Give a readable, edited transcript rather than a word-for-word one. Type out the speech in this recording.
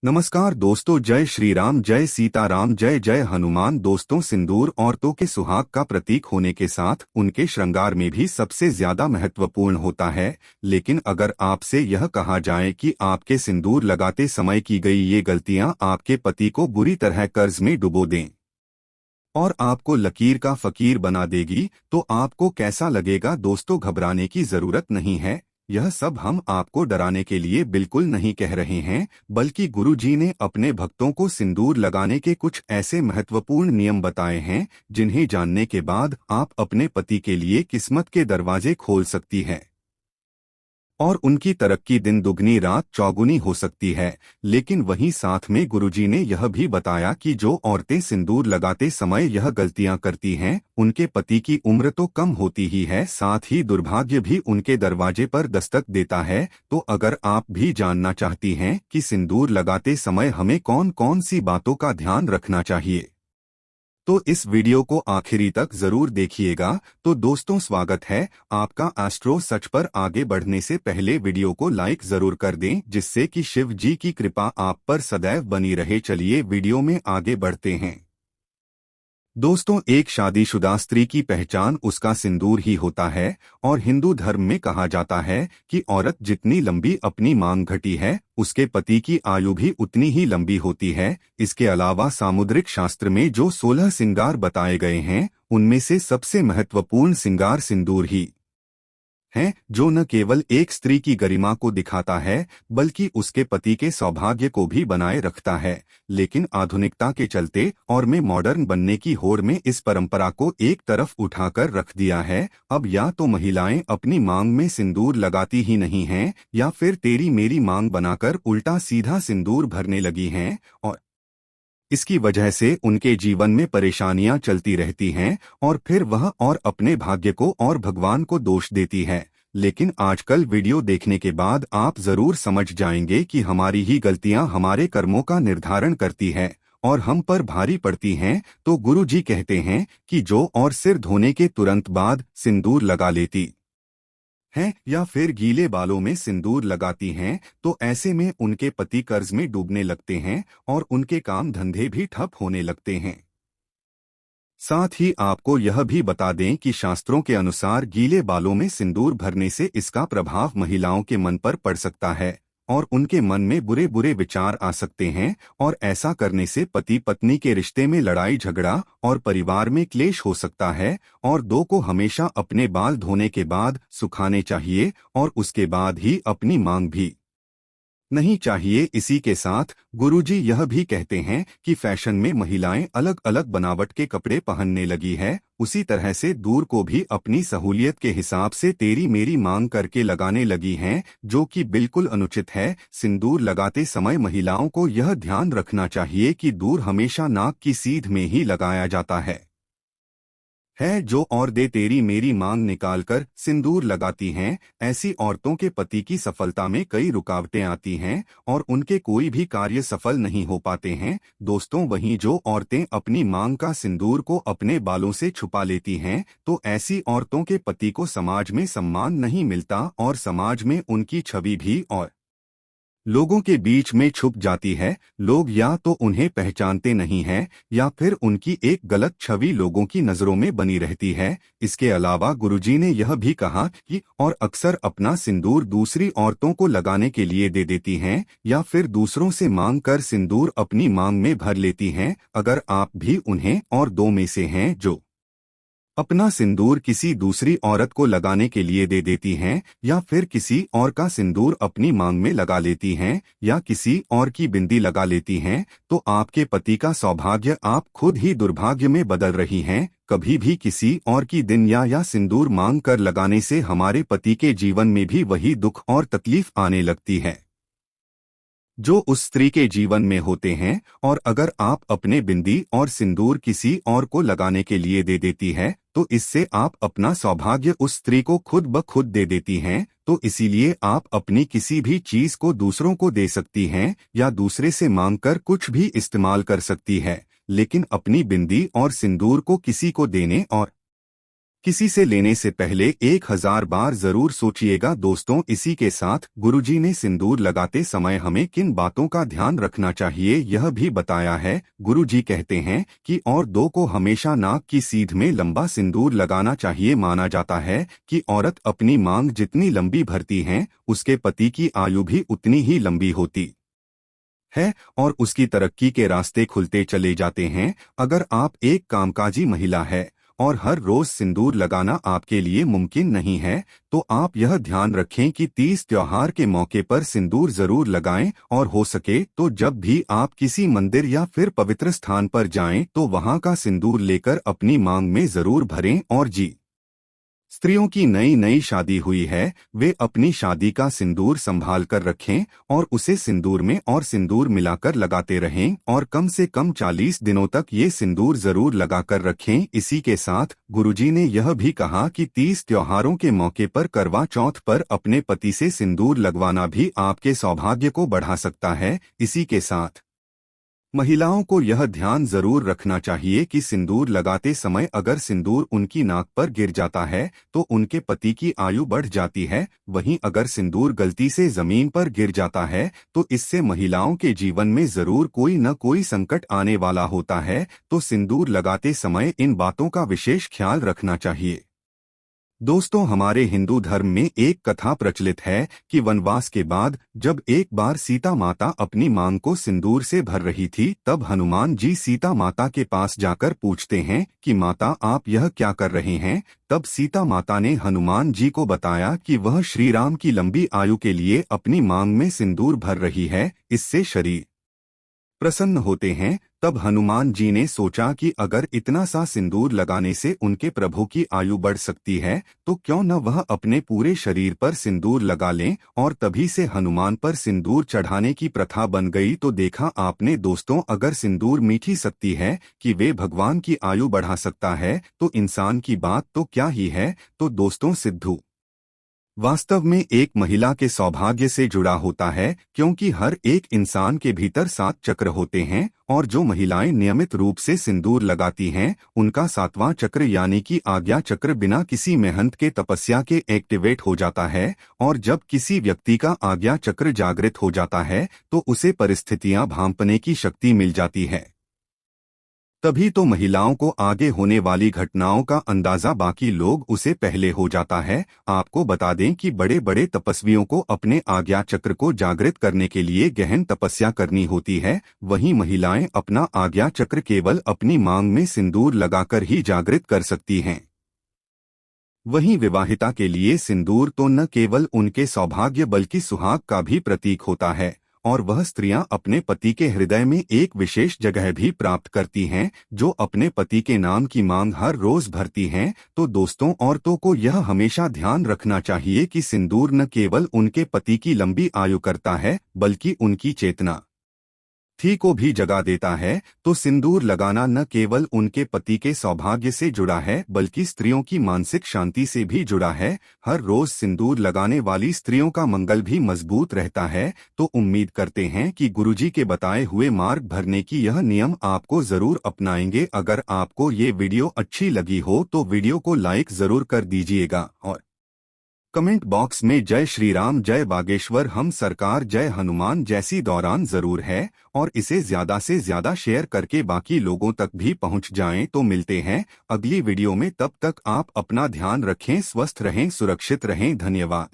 नमस्कार दोस्तों, जय श्री राम, जय सीताराम, जय जय हनुमान। दोस्तों, सिंदूर औरतों के सुहाग का प्रतीक होने के साथ उनके श्रृंगार में भी सबसे ज्यादा महत्वपूर्ण होता है। लेकिन अगर आपसे यह कहा जाए कि आपके सिंदूर लगाते समय की गई ये गलतियां आपके पति को बुरी तरह कर्ज में डुबो दें और आपको लकीर का फकीर बना देगी, तो आपको कैसा लगेगा? दोस्तों, घबराने की जरूरत नहीं है। यह सब हम आपको डराने के लिए बिल्कुल नहीं कह रहे हैं, बल्कि गुरुजी ने अपने भक्तों को सिंदूर लगाने के कुछ ऐसे महत्वपूर्ण नियम बताए हैं जिन्हें जानने के बाद आप अपने पति के लिए किस्मत के दरवाजे खोल सकती हैं और उनकी तरक्की दिन दुगनी रात चौगुनी हो सकती है। लेकिन वहीं साथ में गुरुजी ने यह भी बताया कि जो औरतें सिंदूर लगाते समय यह गलतियां करती हैं, उनके पति की उम्र तो कम होती ही है, साथ ही दुर्भाग्य भी उनके दरवाजे पर दस्तक देता है। तो अगर आप भी जानना चाहती हैं कि सिंदूर लगाते समय हमें कौन कौन सी बातों का ध्यान रखना चाहिए, तो इस वीडियो को आखिरी तक जरूर देखिएगा। तो दोस्तों, स्वागत है आपका एस्ट्रो सच पर। आगे बढ़ने से पहले वीडियो को लाइक जरूर कर दें, जिससे कि शिव जी की कृपा आप पर सदैव बनी रहे। चलिए वीडियो में आगे बढ़ते हैं। दोस्तों, एक शादीशुदा स्त्री की पहचान उसका सिंदूर ही होता है और हिंदू धर्म में कहा जाता है कि औरत जितनी लंबी अपनी मांग घटी है, उसके पति की आयु भी उतनी ही लंबी होती है। इसके अलावा सामुद्रिक शास्त्र में जो 16 श्रृंगार बताए गए हैं, उनमें से सबसे महत्वपूर्ण श्रृंगार सिंदूर ही है, जो न केवल एक स्त्री की गरिमा को दिखाता है, बल्कि उसके पति के सौभाग्य को भी बनाए रखता है। लेकिन आधुनिकता के चलते और में मॉडर्न बनने की होड़ में इस परंपरा को एक तरफ उठाकर रख दिया है। अब या तो महिलाएं अपनी मांग में सिंदूर लगाती ही नहीं हैं, या फिर तेरी मेरी मांग बनाकर उल्टा सीधा सिंदूर भरने लगी हैं, और इसकी वजह से उनके जीवन में परेशानियां चलती रहती हैं और फिर वह और अपने भाग्य को और भगवान को दोष देती है। लेकिन आजकल वीडियो देखने के बाद आप जरूर समझ जाएंगे कि हमारी ही गलतियां हमारे कर्मों का निर्धारण करती है और हम पर भारी पड़ती हैं। तो गुरु जी कहते हैं कि जो और सिर धोने के तुरंत बाद सिंदूर लगा लेती हैं या फिर गीले बालों में सिंदूर लगाती हैं, तो ऐसे में उनके पति कर्ज में डूबने लगते हैं और उनके काम धंधे भी ठप होने लगते हैं। साथ ही आपको यह भी बता दें कि शास्त्रों के अनुसार गीले बालों में सिंदूर भरने से इसका प्रभाव महिलाओं के मन पर पड़ सकता है और उनके मन में बुरे बुरे विचार आ सकते हैं, और ऐसा करने से पति पत्नी के रिश्ते में लड़ाई झगड़ा और परिवार में क्लेश हो सकता है। और दो को हमेशा अपने बाल धोने के बाद सुखाने चाहिए और उसके बाद ही अपनी मांग भी नहीं चाहिए। इसी के साथ गुरुजी यह भी कहते हैं कि फैशन में महिलाएं अलग अलग बनावट के कपड़े पहनने लगी है, उसी तरह से दूर को भी अपनी सहूलियत के हिसाब से तेरी मेरी मांग करके लगाने लगी हैं, जो कि बिल्कुल अनुचित है। सिंदूर लगाते समय महिलाओं को यह ध्यान रखना चाहिए कि दूर हमेशा नाक की सीध में ही लगाया जाता है जो और दे तेरी मेरी मांग निकालकर सिंदूर लगाती हैं, ऐसी औरतों के पति की सफलता में कई रुकावटें आती हैं और उनके कोई भी कार्य सफल नहीं हो पाते हैं। दोस्तों, वहीं जो औरतें अपनी मांग का सिंदूर को अपने बालों से छुपा लेती हैं, तो ऐसी औरतों के पति को समाज में सम्मान नहीं मिलता और समाज में उनकी छवि भी और लोगों के बीच में छुप जाती है। लोग या तो उन्हें पहचानते नहीं हैं या फिर उनकी एक गलत छवि लोगों की नजरों में बनी रहती है। इसके अलावा गुरुजी ने यह भी कहा कि और अक्सर अपना सिंदूर दूसरी औरतों को लगाने के लिए दे देती हैं या फिर दूसरों से मांग कर सिंदूर अपनी मांग में भर लेती हैं। अगर आप भी उन्हें और दो में से हैं जो अपना सिंदूर किसी दूसरी औरत को लगाने के लिए दे देती हैं या फिर किसी और का सिंदूर अपनी मांग में लगा लेती हैं या किसी और की बिंदी लगा लेती हैं, तो आपके पति का सौभाग्य आप खुद ही दुर्भाग्य में बदल रही हैं। कभी भी किसी और की दिन या सिंदूर मांग कर लगाने से हमारे पति के जीवन में भी वही दुख और तकलीफ आने लगती है जो उस स्त्री के जीवन में होते हैं। और अगर आप अपने बिंदी और सिंदूर किसी और को लगाने के लिए दे देती है, तो इससे आप अपना सौभाग्य उस स्त्री को खुद ब खुद दे देती हैं। तो इसीलिए आप अपनी किसी भी चीज को दूसरों को दे सकती हैं या दूसरे से मांगकर कुछ भी इस्तेमाल कर सकती है, लेकिन अपनी बिंदी और सिंदूर को किसी को देने और किसी से लेने से पहले 1000 बार जरूर सोचिएगा। दोस्तों, इसी के साथ गुरुजी ने सिंदूर लगाते समय हमें किन बातों का ध्यान रखना चाहिए यह भी बताया है। गुरुजी कहते हैं कि और दो को हमेशा नाक की सीध में लंबा सिंदूर लगाना चाहिए। माना जाता है कि औरत अपनी मांग जितनी लंबी भरती है उसके पति की आयु भी उतनी ही लंबी होती है और उसकी तरक्की के रास्ते खुलते चले जाते हैं। अगर आप एक कामकाजी महिला है और हर रोज सिंदूर लगाना आपके लिए मुमकिन नहीं है तो आप यह ध्यान रखें कि 30 त्योहार के मौके पर सिंदूर जरूर लगाएं और हो सके तो जब भी आप किसी मंदिर या फिर पवित्र स्थान पर जाएं तो वहां का सिंदूर लेकर अपनी मांग में जरूर भरें। और जी स्त्रियों की नई नई शादी हुई है वे अपनी शादी का सिंदूर संभाल कर रखें और उसे सिंदूर में और सिंदूर मिलाकर लगाते रहें और कम से कम 40 दिनों तक ये सिंदूर जरूर लगाकर रखें। इसी के साथ गुरुजी ने यह भी कहा कि 30 त्योहारों के मौके पर करवा चौथ पर अपने पति से सिंदूर लगवाना भी आपके सौभाग्य को बढ़ा सकता है। इसी के साथ महिलाओं को यह ध्यान जरूर रखना चाहिए कि सिंदूर लगाते समय अगर सिंदूर उनकी नाक पर गिर जाता है तो उनके पति की आयु बढ़ जाती है। वहीं अगर सिंदूर गलती से जमीन पर गिर जाता है तो इससे महिलाओं के जीवन में जरूर कोई न कोई संकट आने वाला होता है। तो सिंदूर लगाते समय इन बातों का विशेष ख्याल रखना चाहिए। दोस्तों, हमारे हिंदू धर्म में एक कथा प्रचलित है कि वनवास के बाद जब एक बार सीता माता अपनी मांग को सिंदूर से भर रही थी तब हनुमान जी सीता माता के पास जाकर पूछते हैं कि माता आप यह क्या कर रहे हैं। तब सीता माता ने हनुमान जी को बताया कि वह श्री राम की लंबी आयु के लिए अपनी मांग में सिंदूर भर रही है, इससे शरीर प्रसन्न होते हैं। तब हनुमान जी ने सोचा कि अगर इतना सा सिंदूर लगाने से उनके प्रभु की आयु बढ़ सकती है तो क्यों न वह अपने पूरे शरीर पर सिंदूर लगा लें। और तभी से हनुमान पर सिंदूर चढ़ाने की प्रथा बन गई। तो देखा आपने दोस्तों, अगर सिंदूर मीठी सकती है कि वे भगवान की आयु बढ़ा सकता है तो इंसान की बात तो क्या ही है। तो दोस्तों, सिद्धू वास्तव में एक महिला के सौभाग्य से जुड़ा होता है क्योंकि हर एक इंसान के भीतर 7 चक्र होते हैं और जो महिलाएं नियमित रूप से सिंदूर लगाती हैं उनका 7वां चक्र यानी कि आज्ञा चक्र बिना किसी मेहनत के तपस्या के एक्टिवेट हो जाता है। और जब किसी व्यक्ति का आज्ञा चक्र जागृत हो जाता है तो उसे परिस्थितियां भांपने की शक्ति मिल जाती है। तभी तो महिलाओं को आगे होने वाली घटनाओं का अंदाजा बाकी लोग उसे पहले हो जाता है। आपको बता दें कि बड़े बड़े तपस्वियों को अपने आज्ञा चक्र को जागृत करने के लिए गहन तपस्या करनी होती है। वहीं महिलाएं अपना आज्ञा चक्र केवल अपनी मांग में सिंदूर लगाकर ही जागृत कर सकती हैं। वहीं विवाहिता के लिए सिंदूर तो न केवल उनके सौभाग्य बल्कि सुहाग का भी प्रतीक होता है और वह स्त्रियां अपने पति के हृदय में एक विशेष जगह भी प्राप्त करती हैं जो अपने पति के नाम की मांग हर रोज भरती हैं। तो दोस्तों, औरतों को यह हमेशा ध्यान रखना चाहिए कि सिंदूर न केवल उनके पति की लंबी आयु करता है बल्कि उनकी चेतना थी को भी जगा देता है। तो सिंदूर लगाना न केवल उनके पति के सौभाग्य से जुड़ा है बल्कि स्त्रियों की मानसिक शांति से भी जुड़ा है। हर रोज सिंदूर लगाने वाली स्त्रियों का मंगल भी मजबूत रहता है। तो उम्मीद करते हैं कि गुरुजी के बताए हुए मार्ग भरने की यह नियम आपको जरूर अपनाएंगे। अगर आपको ये वीडियो अच्छी लगी हो तो वीडियो को लाइक जरूर कर दीजिएगा और कमेंट बॉक्स में जय श्री राम, जय बागेश्वर, हम सरकार, जय हनुमान जैसी दौरान जरूर है और इसे ज्यादा से ज्यादा शेयर करके बाकी लोगों तक भी पहुंच जाएं। तो मिलते हैं अगली वीडियो में, तब तक आप अपना ध्यान रखें, स्वस्थ रहें, सुरक्षित रहें। धन्यवाद।